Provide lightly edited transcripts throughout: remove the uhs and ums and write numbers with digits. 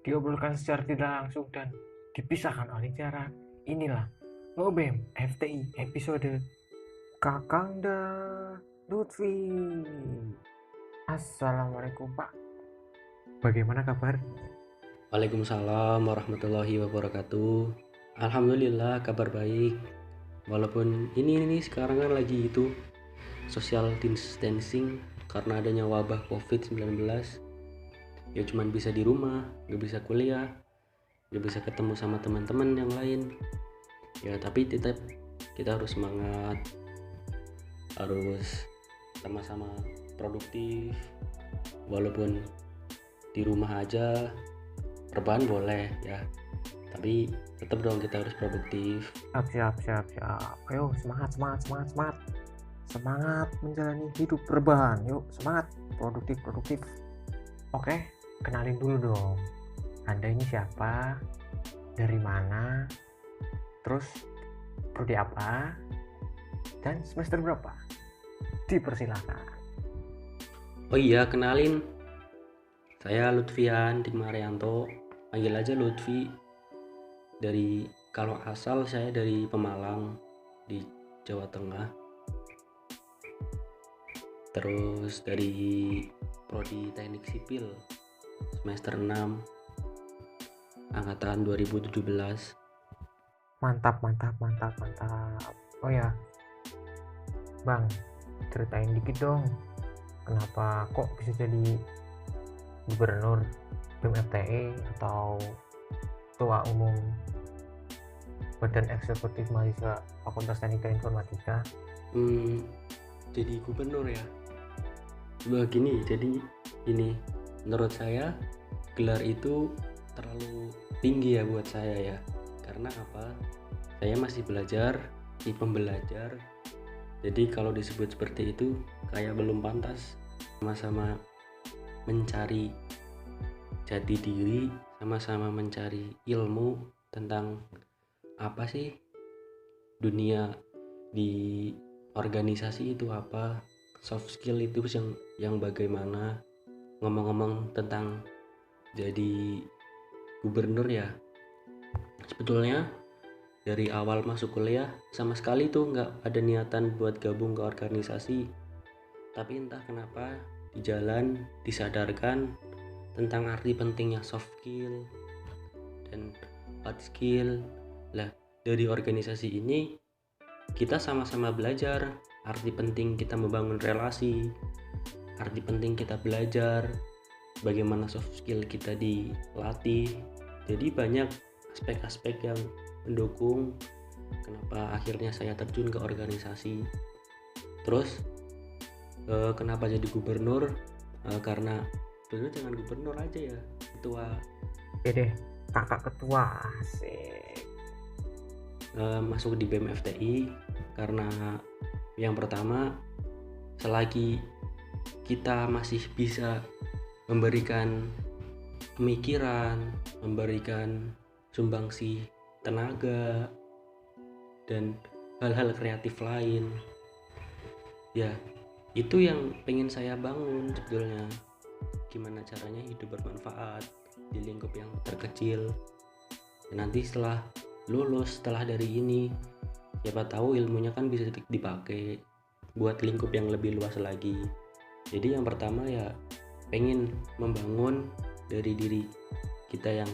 diobrolkan secara tidak langsung dan dipisahkan oleh jarak. Inilah Ngobem FTI episode Kakangda Lutfi. Assalamualaikum Pak, bagaimana kabar? Waalaikumsalam warahmatullahi wabarakatuh. Alhamdulillah kabar baik. Walaupun ini sekarang kan lagi itu social distancing karena adanya wabah COVID-19. Ya cuman bisa di rumah, gak bisa kuliah, gak bisa ketemu sama teman-teman yang lain. Ya tapi tetap kita harus semangat, harus sama-sama produktif. Walaupun di rumah aja, rebahan boleh ya, tapi tetap dong kita harus produktif. Siap. Ayo semangat menjalani hidup rebahan. Yuk semangat, produktif. Oke, kenalin dulu dong. Anda ini siapa? Dari mana? Terus prodi apa? Dan semester berapa? Dipersilakan. Oh iya, kenalin, saya Lutfian Dikmarianto, panggil aja Lutfi. Kalau asal saya dari Pemalang di Jawa Tengah. Terus dari prodi Teknik Sipil semester 6 angkatan 2017. Mantap. Oh ya, Bang, ceritain dikit dong. Kenapa kok bisa jadi gubernur BEM FTI atau ketua umum Badan Eksekutif Mahasiswa Fakultas Teknik dan Informatika? Jadi gubernur ya. Begini, jadi ini menurut saya gelar itu terlalu tinggi ya buat saya ya. Karena apa? Saya masih belajar, si pembelajar. Jadi kalau disebut seperti itu kayak belum pantas. Sama-sama mencari jati diri, sama-sama mencari ilmu tentang apa sih dunia di organisasi itu, apa soft skill itu yang bagaimana. Ngomong-ngomong tentang jadi gubernur ya, sebetulnya dari awal masuk kuliah sama sekali tuh nggak ada niatan buat gabung ke organisasi, tapi entah kenapa di jalan disadarkan tentang arti pentingnya soft skill dan hard skill. Lah, dari organisasi ini kita sama-sama belajar arti penting kita membangun relasi, arti penting kita belajar bagaimana soft skill kita dilatih. Jadi banyak aspek-aspek yang mendukung kenapa akhirnya saya terjun ke organisasi. Terus kenapa jadi gubernur? Karena sebenarnya jangan gubernur aja ya, ketua. Oke deh, kakak ketua, asik. Masuk di BEM FTI karena yang pertama, selagi kita masih bisa memberikan pemikiran, memberikan sumbangsi tenaga dan hal-hal kreatif lain, ya itu yang pengen saya bangun sebetulnya. Gimana caranya hidup bermanfaat di lingkup yang terkecil. Dan nanti setelah lulus, setelah dari ini, siapa tahu ilmunya kan bisa dipakai buat lingkup yang lebih luas lagi. Jadi yang pertama ya pengen membangun dari diri kita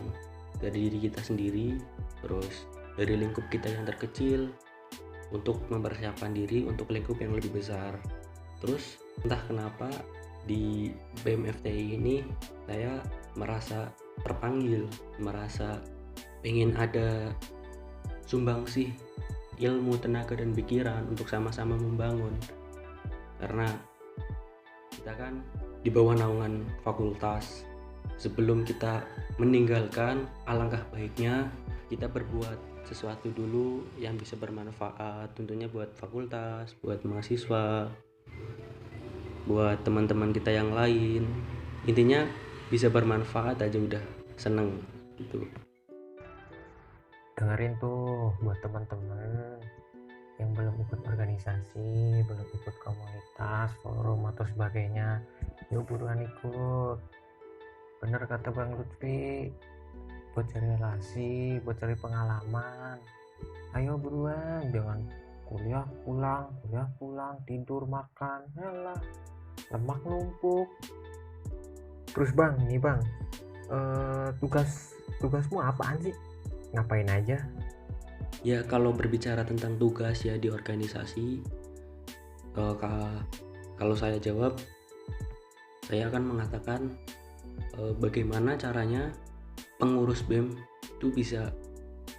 sendiri, terus dari lingkup kita yang terkecil untuk mempersiapkan diri untuk lingkup yang lebih besar. Terus entah kenapa di BEM FTI ini saya merasa terpanggil, merasa pengen ada sumbangsi ilmu, tenaga, dan pikiran untuk sama-sama membangun. Karena kita kan di bawah naungan fakultas. Sebelum kita meninggalkan, alangkah baiknya kita berbuat sesuatu dulu yang bisa bermanfaat, tentunya buat fakultas, buat mahasiswa, buat teman-teman kita yang lain. Intinya bisa bermanfaat aja udah seneng gitu. Dengerin tuh buat teman-teman yang belum ikut organisasi, belum ikut komunitas, forum atau sebagainya. Yuk buruan ikut. Bener kata Bang Lutfi, buat cari relasi, buat cari pengalaman. Ayo buruan, jangan kuliah pulang, tidur makan, yalah, lemak numpuk. Terus bang, nih bang, tugasmu apaan sih? Ngapain aja? Ya kalau berbicara tentang tugas ya di organisasi, kalau saya jawab, saya akan mengatakan bagaimana caranya pengurus BEM itu bisa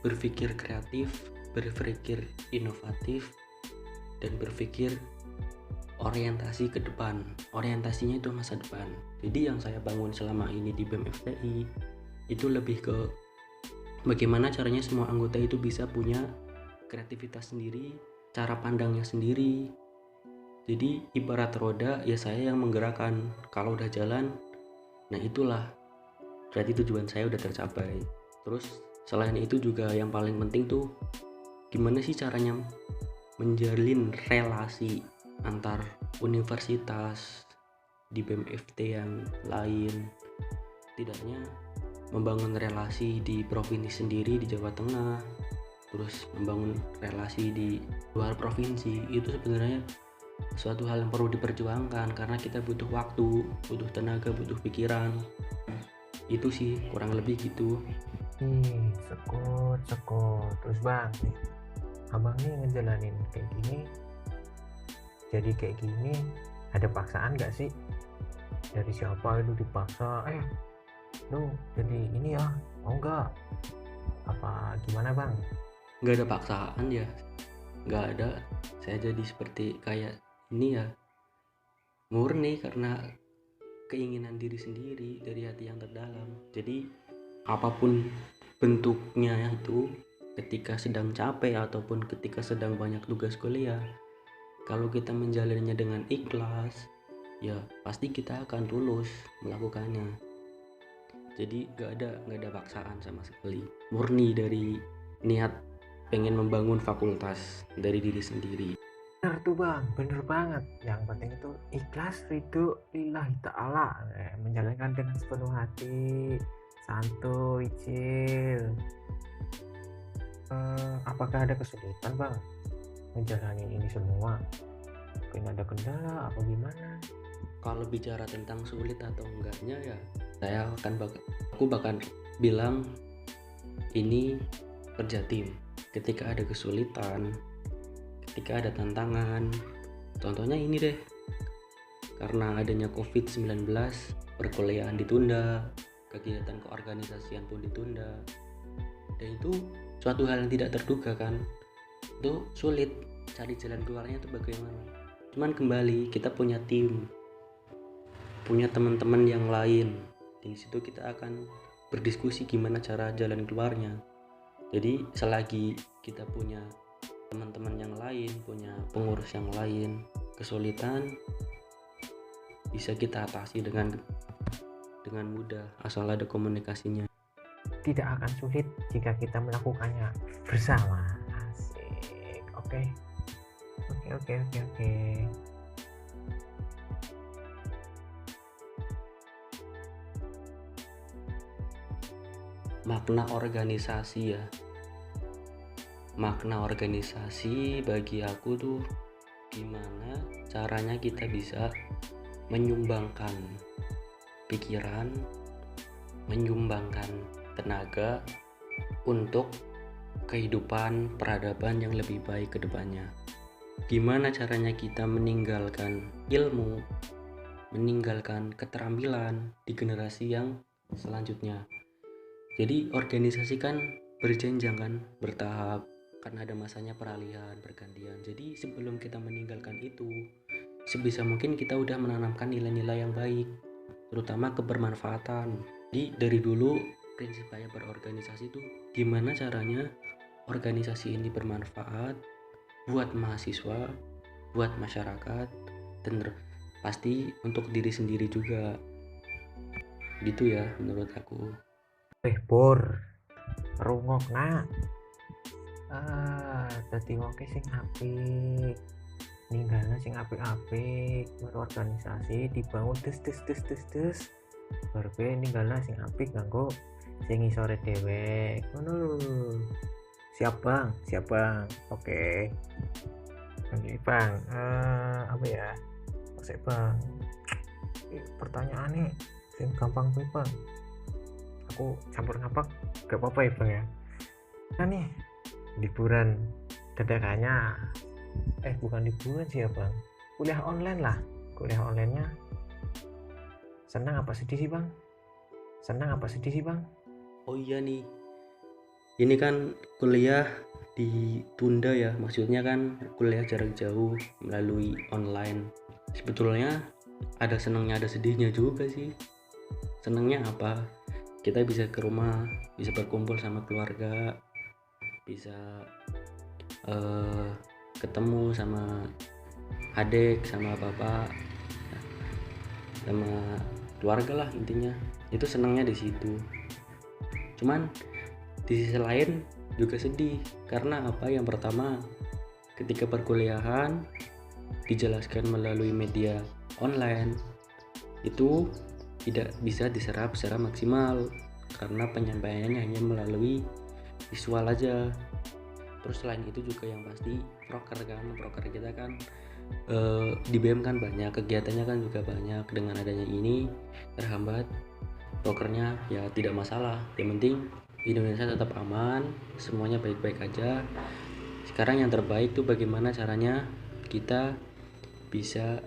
berpikir kreatif, berpikir inovatif, dan berpikir orientasi ke depan. Orientasinya itu masa depan. Jadi yang saya bangun selama ini di BEM FTI itu lebih ke bagaimana caranya semua anggota itu bisa punya kreativitas sendiri, cara pandangnya sendiri. Jadi ibarat roda, ya saya yang menggerakkan. Kalau udah jalan, nah itulah berarti tujuan saya udah tercapai. Terus selain itu juga yang paling penting tuh gimana sih caranya menjalin relasi antar universitas di BEM FT yang lain. Tidaknya membangun relasi di provinsi sendiri di Jawa Tengah, terus membangun relasi di luar provinsi, itu sebenarnya suatu hal yang perlu diperjuangkan karena kita butuh waktu, butuh tenaga, butuh pikiran. Itu sih kurang lebih gitu. Sekut. Terus bang, abang nih ngejalanin kayak gini, jadi kayak gini, ada paksaan gak sih? Dari siapa itu dipaksa, lu jadi ini ya, mau nggak? Apa gimana bang? Nggak ada paksaan ya, nggak ada. Saya jadi seperti kayak ini ya, murni karena keinginan diri sendiri dari hati yang terdalam. Jadi apapun bentuknya itu, ketika sedang capek ataupun ketika sedang banyak tugas kuliah, kalau kita menjalannya dengan ikhlas, ya pasti kita akan tulus melakukannya. Jadi gak ada paksaan sama sekali, murni dari niat pengen membangun fakultas dari diri sendiri. Bener tuh bang, bener banget. Yang penting itu ikhlas, ridho lillahi ta'ala, menjalankan dengan sepenuh hati, santuy, chill. Apakah ada kesulitan bang menjalani ini semua? Mungkin ada kendala apa gimana? Kalau bicara tentang sulit atau enggaknya ya, aku bakal bilang ini kerja tim. Ketika ada kesulitan, ketika ada tantangan, contohnya ini deh, karena adanya COVID-19, perkuliahan ditunda, kegiatan keorganisasian pun ditunda, dan itu suatu hal yang tidak terduga kan. Itu sulit, cari jalan keluarnya itu bagaimana. Cuman kembali kita punya tim, punya teman-teman yang lain, di situ kita akan berdiskusi gimana cara jalan keluarnya. Jadi selagi kita punya teman-teman yang lain, punya pengurus yang lain, kesulitan bisa kita atasi dengan mudah asal ada komunikasinya. Tidak akan sulit jika kita melakukannya bersama. Asik. Oke. Makna organisasi ya, makna organisasi bagi aku tuh gimana caranya kita bisa menyumbangkan pikiran, menyumbangkan tenaga untuk kehidupan peradaban yang lebih baik ke depannya. Gimana caranya kita meninggalkan ilmu, meninggalkan keterampilan di generasi yang selanjutnya. Jadi organisasi kan berjenjang kan, bertahap, karena ada masanya peralihan, pergantian. Jadi sebelum kita meninggalkan itu, sebisa mungkin kita udah menanamkan nilai-nilai yang baik, terutama kebermanfaatan. Jadi dari dulu prinsip saya berorganisasi itu gimana caranya organisasi ini bermanfaat buat mahasiswa, buat masyarakat, dan pasti untuk diri sendiri juga. Gitu ya menurut aku. Bor rungokna dadi wong sing apik, ninggalna sing apik-apik, berorganisasi dibangun des berbe ninggalna sing apik nganggo sing sore dewek ngono lho. Siap bang, oke. Bang, apa ya, masih bang, pertanyaan nih yang gampang tuh bang, aku campur ngapak gak apa-apa ya bang ya. Nah nih liburan dadakannya, bukan liburan sih ya bang, kuliah online lah. Kuliah onlinenya senang apa sedih sih bang? Oh iya nih, ini kan kuliah ditunda ya, maksudnya kan kuliah jarak jauh melalui online. Sebetulnya ada senangnya ada sedihnya juga sih. Senangnya apa? Kita bisa ke rumah, bisa berkumpul sama keluarga, bisa ketemu sama adik, sama bapak, sama keluarga lah intinya. Itu senangnya di situ. Cuman di sisi lain juga sedih karena apa? Yang pertama, ketika perkuliahan dijelaskan melalui media online itu tidak bisa diserap secara maksimal karena penyampaiannya hanya melalui visual aja. Terus selain itu juga yang pasti proker kita kan di BEM kan banyak kegiatannya kan juga banyak. Dengan adanya ini terhambat prokernya ya tidak masalah, yang penting Indonesia tetap aman, semuanya baik-baik aja. Sekarang yang terbaik tuh bagaimana caranya kita bisa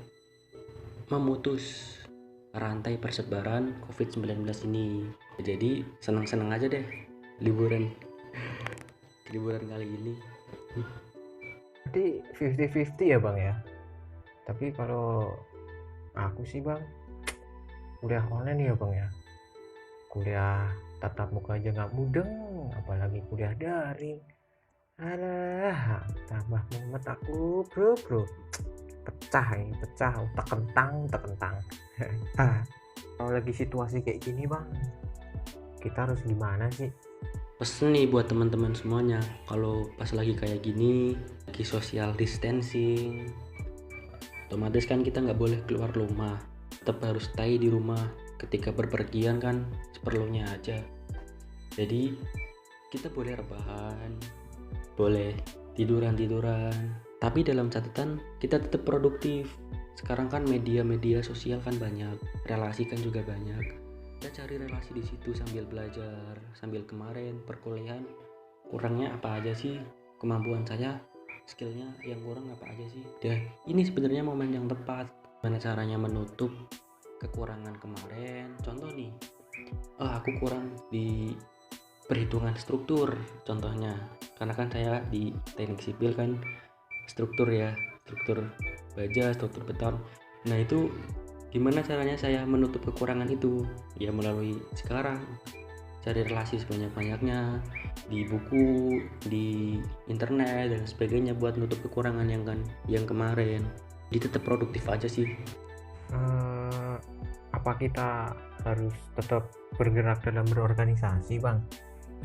memutus rantai persebaran COVID-19 ini. Jadi senang-senang aja deh liburan kali ini. Jadi 50-50 ya bang ya. Tapi kalau aku sih bang, kuliah online ya bang ya, kuliah tatap muka aja nggak mudeng, apalagi kuliah daring. Alah, tambah mumet aku bro, pecah otak kentang. Kalau lagi situasi kayak gini bang, kita harus gimana sih? Pesen nih buat teman-teman semuanya, kalau pas lagi kayak gini, lagi social distancing, otomatis kan kita nggak boleh keluar rumah, tetap harus stay di rumah. Ketika berpergian kan seperlunya aja. Jadi kita boleh rebahan, boleh tiduran, tapi dalam catatan kita tetap produktif. Sekarang kan media sosial kan banyak, relasi kan juga banyak. Kita cari relasi di situ sambil belajar, sambil kemarin perkuliahan kurangnya apa aja sih, kemampuan saya, skillnya yang kurang apa aja sih. Dan ini sebenarnya momen yang tepat. Gimana caranya menutup kekurangan kemarin. Contoh nih, aku kurang di perhitungan struktur contohnya, karena kan saya di teknik sipil kan struktur baja, struktur beton. Nah itu gimana caranya saya menutup kekurangan itu? Ya melalui sekarang cari relasi sebanyak-banyaknya di buku, di internet dan sebagainya buat nutup kekurangan yang kemarin. Jadi tetap produktif aja sih. Apa kita harus tetap bergerak dalam berorganisasi bang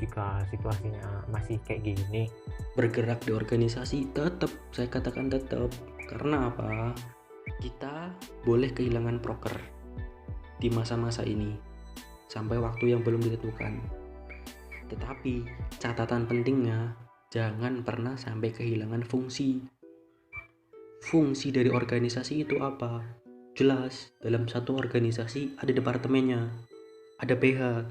jika situasinya masih kayak gini? Bergerak di organisasi tetap, saya katakan tetap. Karena apa? Kita boleh kehilangan proker di masa-masa ini sampai waktu yang belum ditentukan. Tetapi catatan pentingnya, jangan pernah sampai kehilangan fungsi. Fungsi dari organisasi itu apa? Jelas, dalam satu organisasi ada departemennya, ada PH,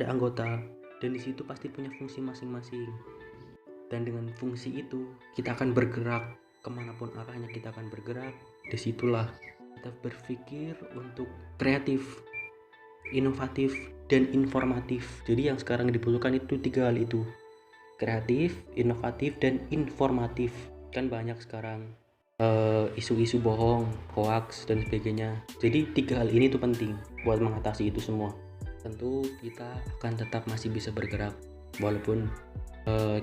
ada anggota, dan di situ pasti punya fungsi masing-masing. Dan dengan fungsi itu kita akan bergerak kemanapun arahnya, kita akan bergerak. Disitulah kita berpikir untuk kreatif, inovatif, dan informatif. Jadi yang sekarang dibutuhkan itu 3 hal itu: kreatif, inovatif, dan informatif. Kan banyak sekarang isu-isu bohong, hoax, dan sebagainya. Jadi 3 hal ini tuh penting buat mengatasi itu semua. Tentu kita akan tetap masih bisa bergerak walaupun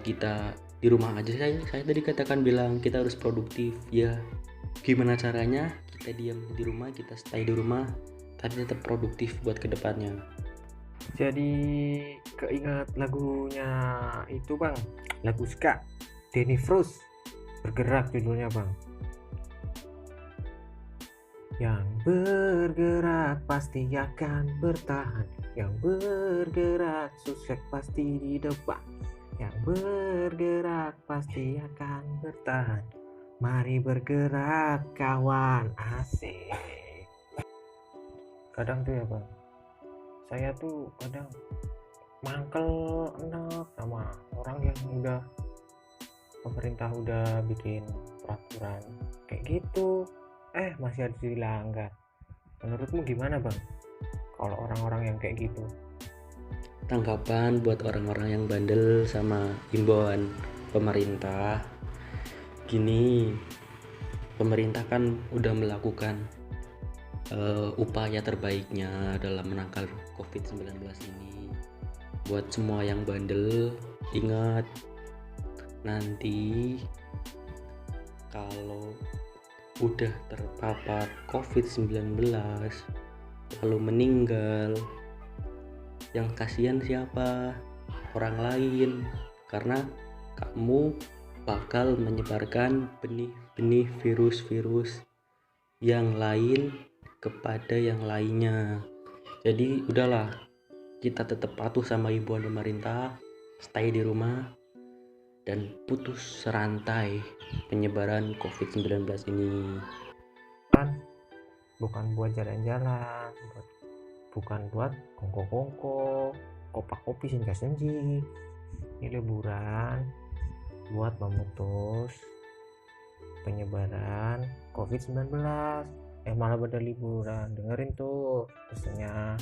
kita di rumah aja. Saya tadi bilang kita harus produktif ya. Gimana caranya? Kita diam di rumah, kita stay di rumah, tapi tetap produktif buat kedepannya. Jadi keingat lagunya itu bang, lagu ska Denny Frost, Bergerak judulnya bang. Yang bergerak pasti akan bertahan. Yang bergerak sukses pasti di depan. Yang bergerak pasti akan bertahan. Mari bergerak kawan, asik. Kadang tuh ya bang, saya tuh kadang mangkel enak sama orang yang pemerintah udah bikin peraturan kayak gitu, masih harus dilanggar. Menurutmu gimana bang kalau orang-orang yang kayak gitu? Tanggapan buat orang-orang yang bandel sama himbauan pemerintah, gini, pemerintah kan udah melakukan upaya terbaiknya dalam menangkal COVID-19 ini. Buat semua yang bandel, ingat, nanti kalau udah terpapar COVID-19 lalu meninggal, yang kasihan siapa? Orang lain, karena kamu bakal menyebarkan benih-benih virus-virus yang lain kepada yang lainnya. Jadi udahlah, kita tetap patuh sama himbauan pemerintah, stay di rumah dan putus rantai penyebaran COVID-19 ini. Kan bukan buat jalan-jalan, bukan buat kongko-kongko, kopak kopi singkat senji. Ini liburan buat memutus penyebaran COVID-19. Malah pada liburan. Dengerin tuh pesannya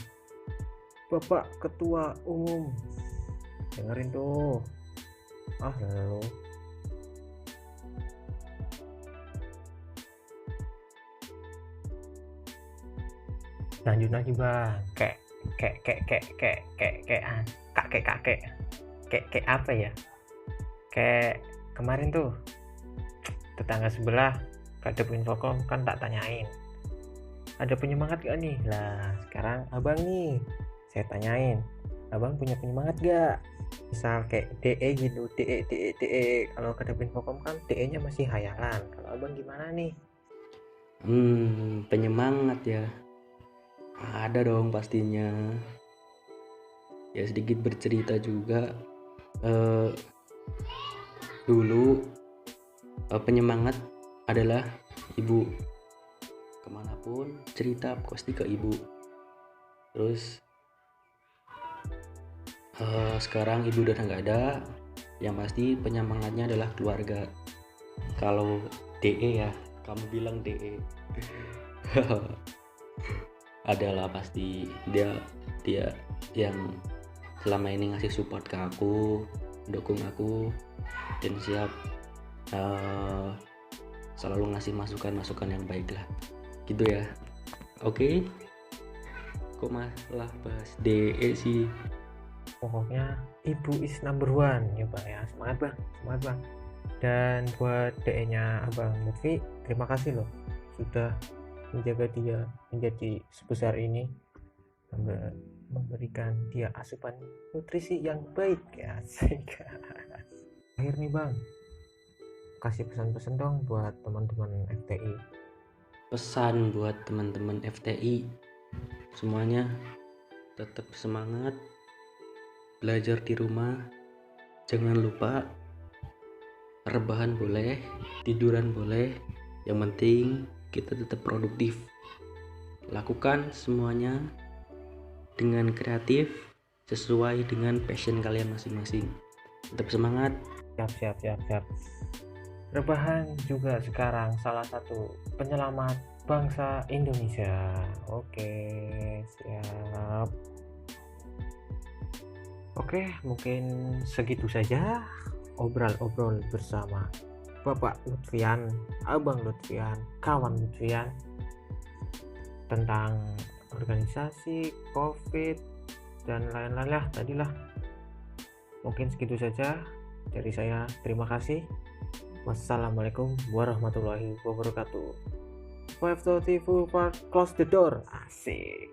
Bapak Ketua Umum, dengerin tuh. Lalu lanjut lagi bang, kayak apa ya, kayak kemarin tuh tetangga sebelah kadep Infocom kan tak tanyain ada penyemangat gak nih. Lah sekarang abang nih saya tanyain, abang punya penyemangat gak? Misal kayak DE gitu, DE. Kalau kadep Infocom kan DE nya masih hayalan. Kalau abang gimana nih? Penyemangat ya, ada dong pastinya. Ya sedikit bercerita juga, dulu penyemangat adalah ibu. Kemanapun cerita pasti ke ibu. Terus sekarang ibu udah nggak ada, yang pasti penyemangatnya adalah keluarga. Kalau DE ya, kamu bilang DE adalah pasti dia yang selama ini ngasih support ke aku, dukung aku, dan siap selalu ngasih masukan yang baik lah gitu ya. Oke. Kok malah bahas DE sih? Pokoknya ibu is number one ya bang ya. Semangat bang. Dan buat DE nya abang Lutfi, terima kasih loh sudah menjaga dia menjadi sebesar ini, memberikan dia asupan nutrisi yang baik ya. Akhir nih bang, kasih pesan-pesan dong buat teman-teman FTI. Pesan buat teman-teman FTI semuanya, tetap semangat, belajar di rumah, jangan lupa rebahan boleh, tiduran boleh, yang penting kita tetap produktif. Lakukan semuanya dengan kreatif sesuai dengan passion kalian masing-masing. Tetap semangat. Siap. Rebahan juga sekarang salah satu penyelamat bangsa Indonesia. Oke, siap. Oke, mungkin segitu saja obrol bersama Bapak Lutfian, Abang Lutfian, kawan Lutfian tentang organisasi, COVID, dan lain-lain lah tadilah. Mungkin segitu saja dari saya. Terima kasih. Wassalamualaikum warahmatullahi wabarakatuh. 5:30 full part, close the door. Asik.